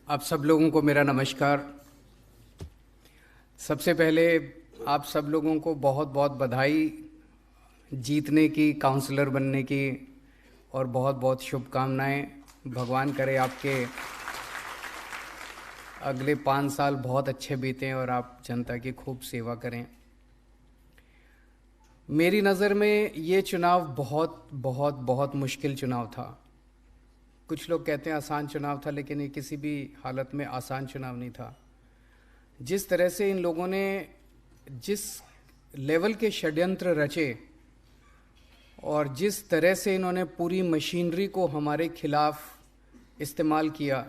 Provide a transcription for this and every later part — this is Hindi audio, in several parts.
आप सब लोगों को मेरा नमस्कार। सबसे पहले आप सब लोगों को बहुत बहुत बधाई जीतने की, काउंसलर बनने की, और बहुत बहुत शुभकामनाएं। भगवान करे आपके अगले 5 साल बहुत अच्छे बीतें और आप जनता की खूब सेवा करें। मेरी नज़र में ये चुनाव बहुत बहुत बहुत मुश्किल चुनाव था। कुछ लोग कहते हैं आसान चुनाव था, लेकिन ये किसी भी हालत में आसान चुनाव नहीं था। जिस तरह से इन लोगों ने जिस लेवल के षड्यंत्र रचे और जिस तरह से इन्होंने पूरी मशीनरी को हमारे खिलाफ इस्तेमाल किया,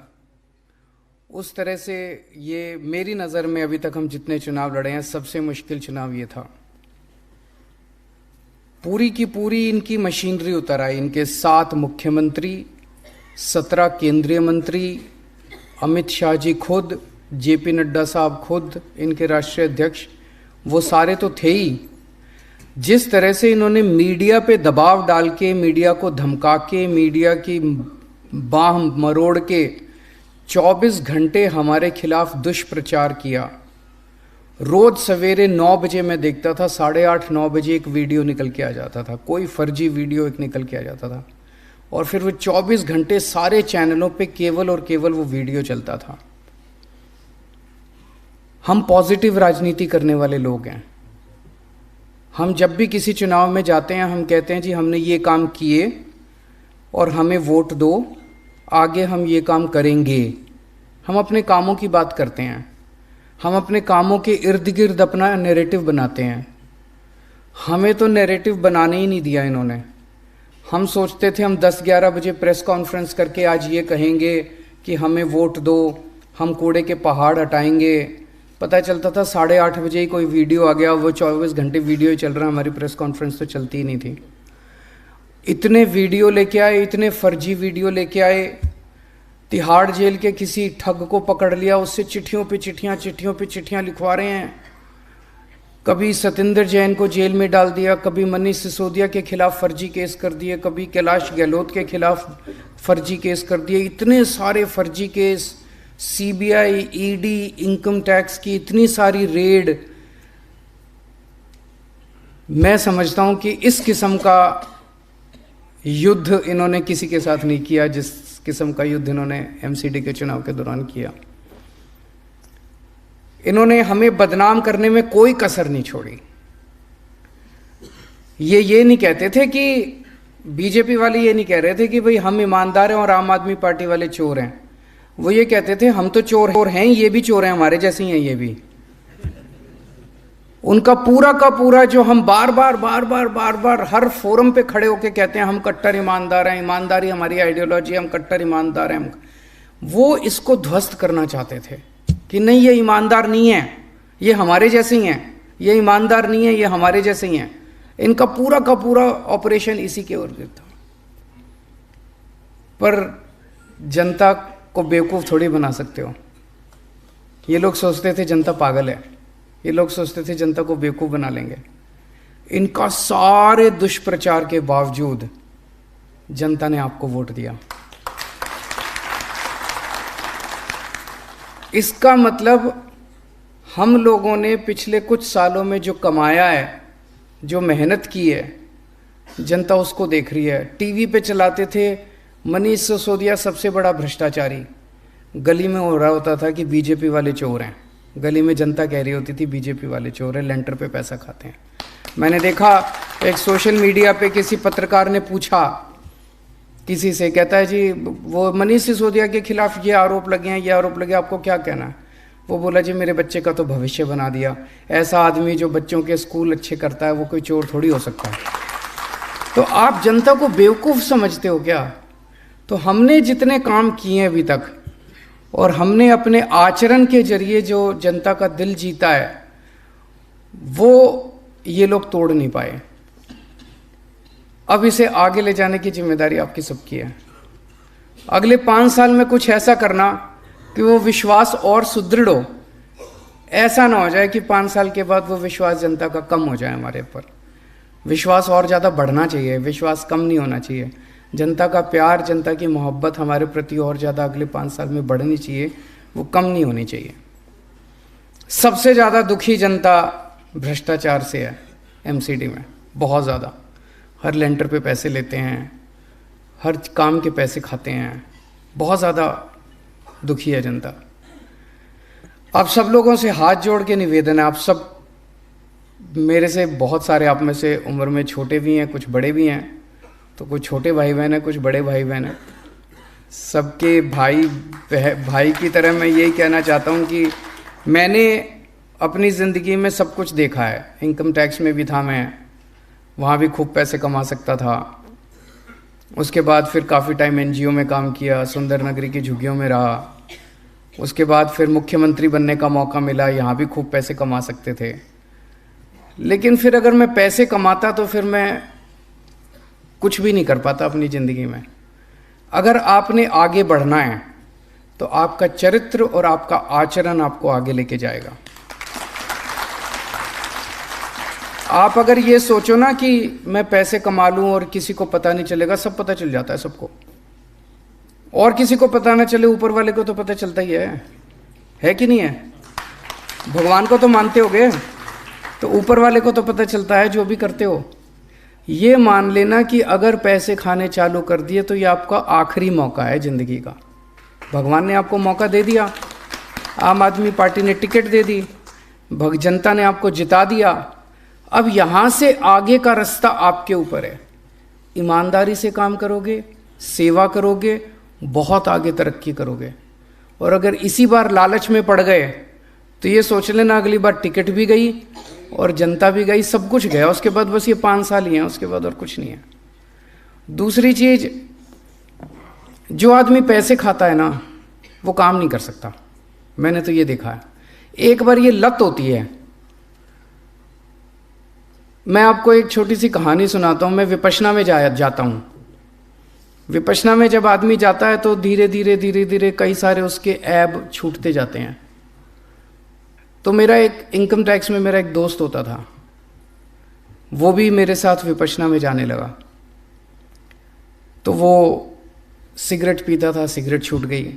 उस तरह से ये मेरी नज़र में अभी तक हम जितने चुनाव लड़े हैं सबसे मुश्किल चुनाव ये था। पूरी की पूरी इनकी मशीनरी उतर आई। इनके 7 मुख्यमंत्री, 17 केंद्रीय मंत्री, अमित शाह जी खुद, जेपी नड्डा साहब खुद, इनके राष्ट्रीय अध्यक्ष, वो सारे तो थे ही। जिस तरह से इन्होंने मीडिया पे दबाव डाल के, मीडिया को धमका के, मीडिया की बाह मरोड़ के 24 घंटे हमारे खिलाफ दुष्प्रचार किया। रोज सवेरे 9 बजे मैं देखता था, 8:30 9 बजे एक वीडियो निकल के आ जाता था, कोई फर्जी वीडियो एक निकल के आ जाता था, और फिर वो 24 घंटे सारे चैनलों पे केवल और केवल वो वीडियो चलता था। हम पॉजिटिव राजनीति करने वाले लोग हैं। हम जब भी किसी चुनाव में जाते हैं हम कहते हैं जी हमने ये काम किए और हमें वोट दो, आगे हम ये काम करेंगे। हम अपने कामों की बात करते हैं, हम अपने कामों के इर्द गिर्द अपना नैरेटिव बनाते हैं। हमें तो नैरेटिव बनाने ही नहीं दिया इन्होंने। हम सोचते थे हम 10-11 बजे प्रेस कॉन्फ्रेंस करके आज ये कहेंगे कि हमें वोट दो, हम कूड़े के पहाड़ हटाएंगे। पता चलता था 8:30 बजे ही कोई वीडियो आ गया, वो 24 घंटे वीडियो ही चल रहा, हमारी प्रेस कॉन्फ्रेंस तो चलती ही नहीं थी। इतने वीडियो लेके आए, इतने फर्जी वीडियो लेके आए। तिहाड़ जेल के किसी ठग को पकड़ लिया, उससे चिट्ठियों पे चिट्ठियां लिखवा रहे हैं। कभी सतेंद्र जैन को जेल में डाल दिया, कभी मनीष सिसोदिया के खिलाफ फर्जी केस कर दिए, कभी कैलाश गहलोत के खिलाफ फर्जी केस कर दिए। इतने सारे फर्जी case, CBI, ED, income tax की इतनी सारी रेड। मैं समझता हूं कि इस किस्म का युद्ध इन्होंने किसी के साथ नहीं किया जिस किस्म का युद्ध इन्होंने एमसीडी के चुनाव के दौरान किया। इन्होंने हमें बदनाम करने में कोई कसर नहीं छोड़ी। ये नहीं कहते थे कि बीजेपी वाले ये नहीं कह रहे थे कि भाई हम ईमानदार हैं और आम आदमी पार्टी वाले चोर हैं। वो ये कहते थे हम तो चोर हैं, ये भी चोर हैं, हमारे जैसे ही हैं ये भी। उनका पूरा का पूरा जो हम बार बार हर फोरम पे खड़े होके कहते हैं हम कट्टर ईमानदार हैं, ईमानदारी हमारी आइडियोलॉजी, हम कट्टर ईमानदार हैं, वो इसको ध्वस्त करना चाहते थे कि नहीं ये ईमानदार नहीं है, ये हमारे जैसे ही हैं, ये ईमानदार नहीं है, ये हमारे जैसे ही हैं। इनका पूरा का पूरा ऑपरेशन इसी के ओर था। पर जनता को बेवकूफ थोड़ी बना सकते हो। ये लोग सोचते थे जनता पागल है, ये लोग सोचते थे जनता को बेवकूफ बना लेंगे। इनका सारे दुष्प्रचार के बावजूद जनता ने आपको वोट दिया। इसका मतलब हम लोगों ने पिछले कुछ सालों में जो कमाया है, जो मेहनत की है, जनता उसको देख रही है। टीवी पे चलाते थे मनीष सिसोदिया सबसे बड़ा भ्रष्टाचारी, गली में हो रहा होता था कि बीजेपी वाले चोर हैं। गली में जनता कह रही होती थी बीजेपी वाले चोर हैं, लेंटर पे पैसा खाते हैं। मैंने देखा एक सोशल मीडिया पे किसी पत्रकार ने पूछा किसी से, कहता है जी वो मनीष सिसोदिया के खिलाफ ये आरोप लगे हैं, ये आरोप लगे, आपको क्या कहना है? वो बोला जी मेरे बच्चे का तो भविष्य बना दिया। ऐसा आदमी जो बच्चों के स्कूल अच्छे करता है वो कोई चोर थोड़ी हो सकता है। तो आप जनता को बेवकूफ़ समझते हो क्या? तो हमने जितने काम किए अभी तक और हमने अपने आचरण के जरिए जो जनता का दिल जीता है, वो ये लोग तोड़ नहीं पाए। अब इसे आगे ले जाने की जिम्मेदारी आपकी सबकी है। अगले 5 साल में कुछ ऐसा करना कि वो विश्वास और सुदृढ़ हो। ऐसा ना हो जाए कि 5 साल के बाद वो विश्वास जनता का कम हो जाए हमारे ऊपर। विश्वास और ज़्यादा बढ़ना चाहिए, विश्वास कम नहीं होना चाहिए। जनता का प्यार, जनता की मोहब्बत हमारे प्रति और ज़्यादा अगले 5 साल में बढ़नी चाहिए, वो कम नहीं होनी चाहिए। सबसे ज़्यादा दुखी जनता भ्रष्टाचार से है एमसीडी में, बहुत ज़्यादा। हर लेंटर पे पैसे लेते हैं, हर काम के पैसे खाते हैं, बहुत ज़्यादा दुखी है जनता। आप सब लोगों से हाथ जोड़ के निवेदन है, आप सब मेरे से, बहुत सारे आप में से उम्र में छोटे भी हैं, कुछ बड़े भी हैं, तो कुछ छोटे भाई बहन हैं, कुछ बड़े भाई बहन हैं। सबके भाई की तरह मैं यही कहना चाहता हूँ कि मैंने अपनी ज़िंदगी में सब कुछ देखा है। इनकम टैक्स में भी था मैं, वहाँ भी खूब पैसे कमा सकता था। उसके बाद फिर काफ़ी टाइम एनजीओ में काम किया, सुंदर नगरी की झुग्गियों में रहा। उसके बाद फिर मुख्यमंत्री बनने का मौका मिला, यहाँ भी खूब पैसे कमा सकते थे। लेकिन फिर अगर मैं पैसे कमाता तो फिर मैं कुछ भी नहीं कर पाता अपनी ज़िंदगी में। अगर आपने आगे बढ़ना है तो आपका चरित्र और आपका आचरण आपको आगे लेके जाएगा। आप अगर ये सोचो ना कि मैं पैसे कमा लूं और किसी को पता नहीं चलेगा, सब पता चल जाता है सबको। और किसी को पता ना चले, ऊपर वाले को तो पता चलता ही है कि नहीं है? भगवान को तो मानते होगे, तो ऊपर वाले को तो पता चलता है जो भी करते हो। ये मान लेना कि अगर पैसे खाने चालू कर दिए तो ये आपका आखिरी मौका है ज़िंदगी का। भगवान ने आपको मौका दे दिया, आम आदमी पार्टी ने टिकट दे दी, जनता ने आपको जिता दिया। अब यहाँ से आगे का रास्ता आपके ऊपर है। ईमानदारी से काम करोगे, सेवा करोगे, बहुत आगे तरक्की करोगे। और अगर इसी बार लालच में पड़ गए तो ये सोच लेना अगली बार टिकट भी गई और जनता भी गई, सब कुछ गया। उसके बाद बस ये 5 साल ही हैं, उसके बाद और कुछ नहीं है। दूसरी चीज़, जो आदमी पैसे खाता है ना वो काम नहीं कर सकता। मैंने तो ये देखा है। एक बार ये लत होती है। मैं आपको एक छोटी सी कहानी सुनाता हूँ। मैं विपश्यना में जाता हूँ। विपश्यना में जब आदमी जाता है तो धीरे धीरे कई सारे उसके ऐब छूटते जाते हैं। तो मेरा एक इनकम टैक्स में मेरा एक दोस्त होता था, वो भी मेरे साथ विपश्यना में जाने लगा। तो वो सिगरेट पीता था, सिगरेट छूट गई।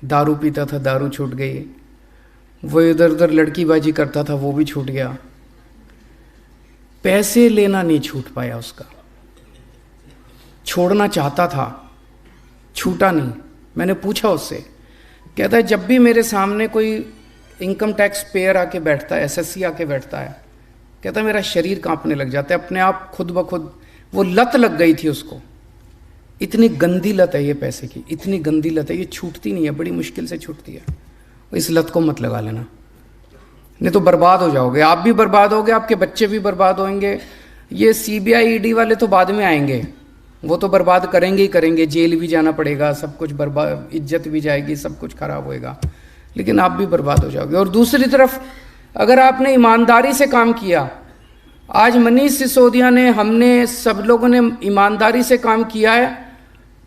दारू पीता था, दारू छूट गई। वो इधर उधर लड़कीबाजी करता था, वो भी छूट गया। पैसे लेना नहीं छूट पाया उसका। छोड़ना चाहता था, छूटा नहीं। मैंने पूछा उससे, कहता है जब भी मेरे सामने कोई इनकम टैक्स पेयर आके बैठता है, एसएससी आके बैठता है, कहता है मेरा शरीर कांपने लग जाता है अपने आप, खुद ब खुद। वो लत लग गई थी उसको। इतनी गंदी लत है ये पैसे की, इतनी गंदी लत है, ये छूटती नहीं है, बड़ी मुश्किल से छूटती है। इस लत को मत लगा लेना, नहीं तो बर्बाद हो जाओगे। आप भी बर्बाद होगे, आपके बच्चे भी बर्बाद होंगे। ये सीबीआई ईडी वाले तो बाद में आएंगे, वो तो बर्बाद करेंगे ही करेंगे। जेल भी जाना पड़ेगा, सब कुछ बर्बाद, इज्जत भी जाएगी, सब कुछ खराब होएगा, लेकिन आप भी बर्बाद हो जाओगे। और दूसरी तरफ अगर आपने ईमानदारी से काम किया, आज मनीष सिसोदिया ने, हमने, सब लोगों ने ईमानदारी से काम किया है,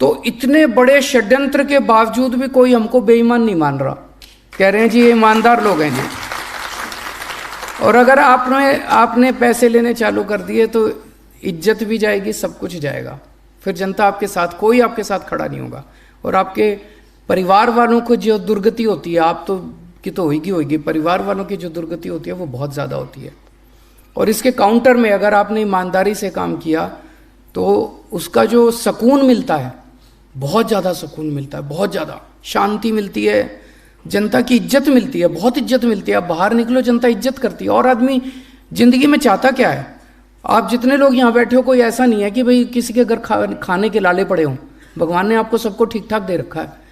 तो इतने बड़े षड्यंत्र के बावजूद भी कोई हमको बेईमान नहीं मान रहा। कह रहे हैं जी ये ईमानदार लोग हैं जी। और अगर आपने पैसे लेने चालू कर दिए तो इज्जत भी जाएगी, सब कुछ जाएगा। फिर जनता आपके साथ, कोई आपके साथ खड़ा नहीं होगा। और आपके परिवार वालों को जो दुर्गति होती है, आप तो की तो होगी, परिवार वालों की जो दुर्गति होती है वो बहुत ज़्यादा होती है। और इसके काउंटर में अगर आपने ईमानदारी से काम किया तो उसका जो सुकून मिलता है, बहुत ज़्यादा सुकून मिलता है, बहुत ज़्यादा शांति मिलती है, जनता की इज्जत मिलती है, बहुत इज्जत मिलती है। आप बाहर निकलो, जनता इज्जत करती है। और आदमी ज़िंदगी में चाहता क्या है? आप जितने लोग यहाँ बैठे हो, कोई ऐसा नहीं है कि भाई किसी के घर खाने के लाले पड़े हों। भगवान ने आपको सबको ठीक ठाक दे रखा है।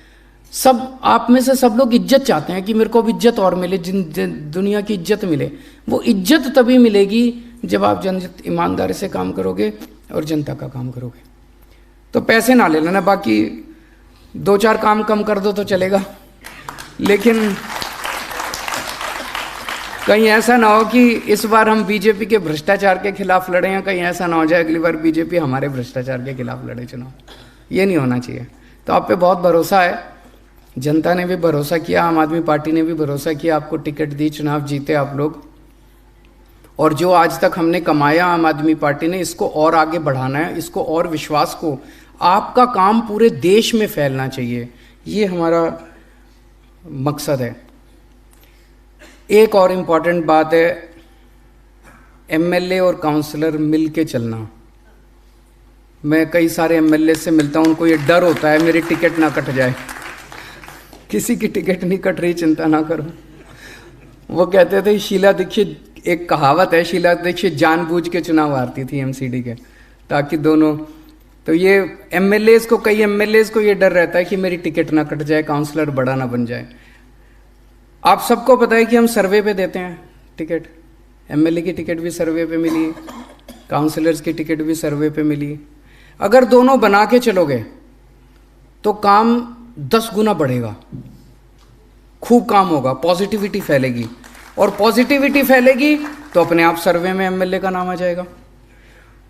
सब आप में से सब लोग इज्जत चाहते हैं कि मेरे को अब इज्जत और मिले, दुनिया की इज्जत मिले। वो इज्जत तभी मिलेगी जब आप ईमानदारी से काम करोगे और जनता का काम करोगे। तो पैसे ना ले लेना, बाकी 2-4 काम कम कर दो तो चलेगा, लेकिन कहीं ऐसा ना हो कि इस बार हम बीजेपी के भ्रष्टाचार के खिलाफ लड़े हैं, कहीं ऐसा ना हो जाए अगली बार बीजेपी हमारे भ्रष्टाचार के खिलाफ लड़े चुनाव। ये नहीं होना चाहिए। तो आप पे बहुत भरोसा है, जनता ने भी भरोसा किया, आम आदमी पार्टी ने भी भरोसा किया, आपको टिकट दी, चुनाव जीते आप लोग। और जो आज तक हमने कमाया आम आदमी पार्टी ने, इसको और आगे बढ़ाना है, इसको और विश्वास को आपका काम पूरे देश में फैलना चाहिए, ये हमारा मकसद है। एक और इम्पॉर्टेंट बात है, एमएलए और काउंसलर मिल के चलना। मैं कई सारे एमएलए से मिलता हूँ, उनको ये डर होता है मेरी टिकट ना कट जाए। किसी की टिकट नहीं कट रही, चिंता ना करो। वो कहते थे शीला दीक्षित, एक कहावत है, शीला दीक्षित जानबूझ के चुनाव हारती थी एमसीडी के, ताकि दोनों, तो ये एमएलएस को, कई एमएलएस को ये डर रहता है कि मेरी टिकट ना कट जाए, काउंसलर बड़ा ना बन जाए। आप सबको पता है कि हम सर्वे पे देते हैं टिकट, एमएलए की टिकट भी सर्वे पे मिली, काउंसलर्स की टिकट भी सर्वे पे मिली। अगर दोनों बना के चलोगे तो काम 10 गुना बढ़ेगा, खूब काम होगा, पॉजिटिविटी फैलेगी, और पॉजिटिविटी फैलेगी तो अपने आप सर्वे में एमएलए का नाम आ जाएगा।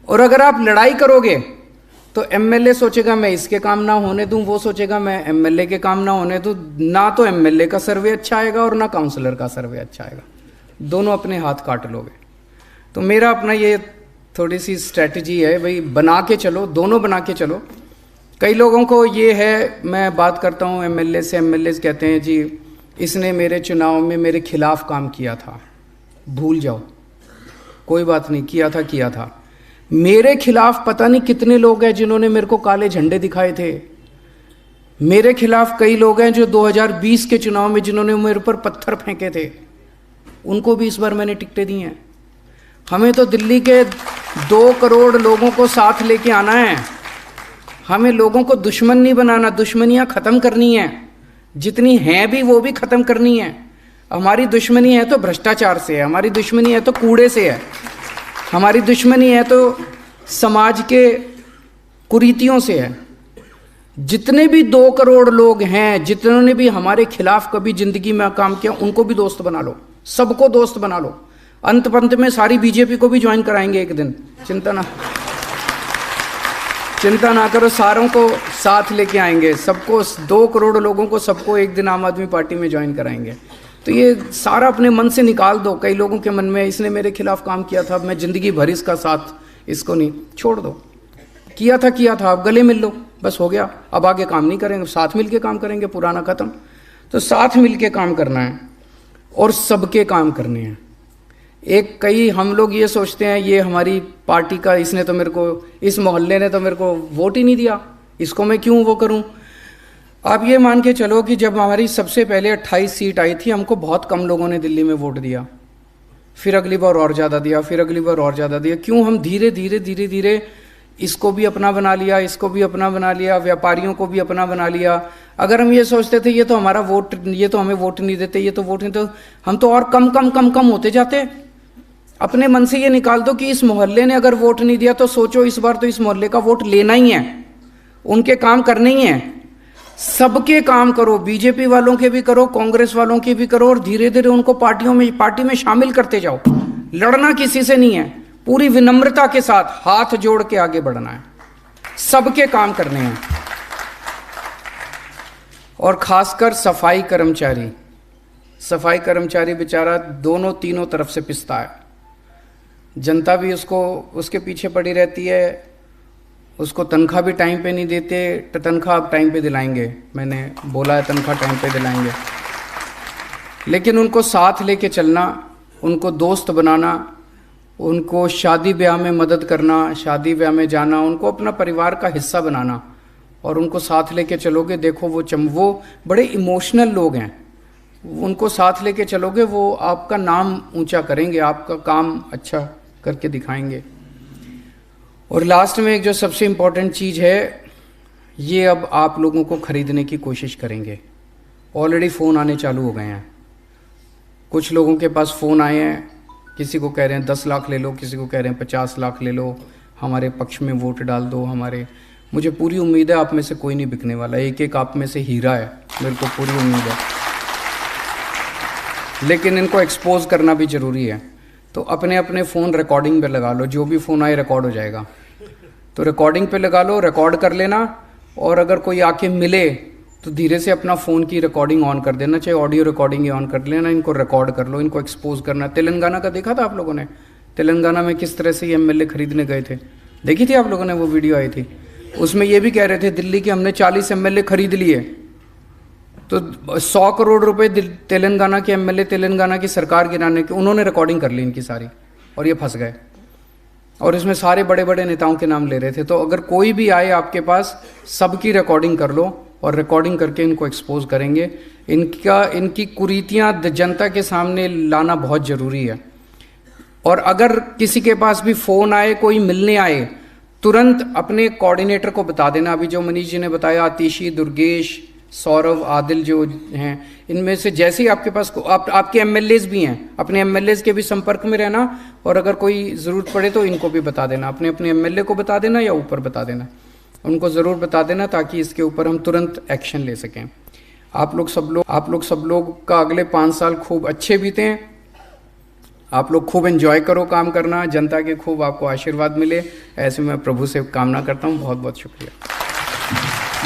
और अगर आप लड़ाई करोगे तो एमएलए सोचेगा मैं इसके काम ना होने दूं, वो सोचेगा मैं एमएलए के काम ना होने दूं, ना तो एमएलए का सर्वे अच्छा आएगा और ना काउंसलर का सर्वे अच्छा आएगा, दोनों अपने हाथ काट लोगे। तो मेरा अपना ये थोड़ी सी स्ट्रैटेजी है भाई, बना के चलो, दोनों बना के चलो। कई लोगों को ये है, मैं बात करता हूँ एमएलए से, एमएलए कहते हैं जी इसने मेरे चुनाव में मेरे खिलाफ काम किया था। भूल जाओ, कोई बात नहीं, किया था। मेरे खिलाफ पता नहीं कितने लोग हैं जिन्होंने मेरे को काले झंडे दिखाए थे। मेरे खिलाफ कई लोग हैं जो 2020 के चुनाव में जिन्होंने मेरे ऊपर पत्थर फेंके थे, उनको भी इस बार मैंने टिकटें दी हैं। हमें तो दिल्ली के 2 करोड़ लोगों को साथ लेके आना है, हमें लोगों को दुश्मन नहीं बनाना, दुश्मनियां खत्म करनी है, जितनी हैं भी वो भी खत्म करनी है। हमारी दुश्मनी है तो भ्रष्टाचार से है, हमारी दुश्मनी है तो कूड़े से है, हमारी दुश्मनी है तो समाज के कुरीतियों से है। जितने भी 2 करोड़ लोग हैं जिन्होंने भी हमारे खिलाफ कभी जिंदगी में काम किया, उनको भी दोस्त बना लो, सबको दोस्त बना लो। अंत पंत में सारी बीजेपी को भी ज्वाइन कराएंगे एक दिन, चिंता ना करो, सारों को साथ लेके आएंगे, सबको, 2 करोड़ लोगों को सबको एक दिन आम आदमी पार्टी में ज्वाइन कराएंगे। तो ये सारा अपने मन से निकाल दो। कई लोगों के मन में इसने मेरे खिलाफ काम किया था, मैं जिंदगी भर इसका साथ, इसको नहीं, छोड़ दो। किया था, अब गले मिल लो, बस हो गया। अब आगे काम नहीं करेंगे, साथ मिल के काम करेंगे, पुराना खत्म। तो साथ मिल के काम करना है और सबके काम करने हैं। कई हम लोग ये सोचते हैं ये हमारी पार्टी का, इसने तो मेरे को, इस मोहल्ले ने तो मेरे को वोट ही नहीं दिया, इसको मैं क्यों वो करूं। आप ये मान के चलो कि जब हमारी सबसे पहले 28 सीट आई थी, हमको बहुत कम लोगों ने दिल्ली में वोट दिया, फिर अगली बार और ज़्यादा दिया, फिर अगली बार और ज़्यादा दिया। क्यों? हम धीरे धीरे इसको भी अपना बना लिया, इसको भी अपना बना लिया, व्यापारियों को भी अपना बना लिया। अगर हम ये सोचते थे ये तो हमारा वोट, ये तो हमें वोट नहीं देते, ये तो वोट नहीं, तो हम तो और कम होते जाते। अपने मन से ये निकाल दो कि इस मोहल्ले ने अगर वोट नहीं दिया तो सोचो इस बार तो इस मोहल्ले का वोट लेना ही है, उनके काम करने ही हैं। सबके काम करो, बीजेपी वालों के भी करो, कांग्रेस वालों के भी करो, और धीरे धीरे उनको पार्टी में शामिल करते जाओ। लड़ना किसी से नहीं है, पूरी विनम्रता के साथ हाथ जोड़ के आगे बढ़ना है, सबके काम करने हैं। और खासकर सफाई कर्मचारी बेचारा दोनों तीनों तरफ से पिसता है। जनता भी उसके पीछे पड़ी रहती है, उसको तनख्वाह भी टाइम पे नहीं देते। तनख्वाह आप टाइम पे दिलाएंगे, मैंने बोला है तनख्वाह टाइम पे दिलाएंगे, लेकिन उनको साथ लेके चलना, उनको दोस्त बनाना, उनको शादी ब्याह में मदद करना, शादी ब्याह में जाना, उनको अपना परिवार का हिस्सा बनाना, और उनको साथ लेके चलोगे। देखो वो बड़े इमोशनल लोग हैं, उनको साथ लेके चलोगे, वो आपका नाम ऊंचा करेंगे, आपका काम अच्छा करके दिखाएंगे। और लास्ट में एक जो सबसे इम्पोर्टेंट चीज़ है, ये अब आप लोगों को खरीदने की कोशिश करेंगे। ऑलरेडी फ़ोन आने चालू हो गए हैं, कुछ लोगों के पास फ़ोन आए हैं, किसी को कह रहे हैं 10 लाख ले लो, किसी को कह रहे हैं 50 लाख ले लो, हमारे पक्ष में वोट डाल दो। मुझे पूरी उम्मीद है आप में से कोई नहीं बिकने वाला, एक आप में से हीरा है, मेरे को पूरी उम्मीद है, लेकिन इनको एक्सपोज करना भी ज़रूरी है। तो अपने अपने फ़ोन रिकॉर्डिंग पे लगा लो, जो भी फ़ोन आए रिकॉर्ड हो जाएगा, तो रिकॉर्डिंग पे लगा लो, रिकॉर्ड कर लेना। और अगर कोई आके मिले तो धीरे से अपना फ़ोन की रिकॉर्डिंग ऑन कर देना, चाहे ऑडियो रिकॉर्डिंग ही ऑन कर लेना, इनको रिकॉर्ड कर लो, इनको एक्सपोज करना। तेलंगाना का देखा था आप लोगों ने, तेलंगाना में किस तरह से ये एमएलए खरीदने गए थे, देखी थी आप लोगों ने, वो वीडियो आई थी। उसमें ये भी कह रहे थे दिल्ली की हमने 40 एमएलए खरीद लिए, तो 100 करोड़ रुपए तेलंगाना के एमएलए, तेलंगाना की सरकार गिराने के, उन्होंने रिकॉर्डिंग कर ली इनकी सारी, और ये फंस गए। और इसमें सारे बड़े बड़े नेताओं के नाम ले रहे थे। तो अगर कोई भी आए आपके पास, सबकी रिकॉर्डिंग कर लो, और रिकॉर्डिंग करके इनको एक्सपोज करेंगे। इनकी कुरीतियाँ जनता के सामने लाना बहुत ज़रूरी है। और अगर किसी के पास भी फ़ोन आए, कोई मिलने आए, तुरंत अपने कोऑर्डिनेटर को बता देना। अभी जो मनीष जी ने बताया, आतिशी, दुर्गेश, सौरभ, आदिल जो हैं, इनमें से जैसे ही आपके पास आपके एमएलएज भी हैं, अपने एमएलएज के भी संपर्क में रहना, और अगर कोई ज़रूरत पड़े तो इनको भी बता देना, अपने अपने एमएलए को बता देना या ऊपर बता देना, उनको ज़रूर बता देना, ताकि इसके ऊपर हम तुरंत एक्शन ले सकें। आप लोग सब लोग का अगले 5 साल खूब अच्छे बीते हैं। आप लोग खूब एंजॉय करो काम करना, जनता के खूब आपको आशीर्वाद मिले, ऐसे मैं प्रभु से कामना करता हूँ। बहुत बहुत शुक्रिया।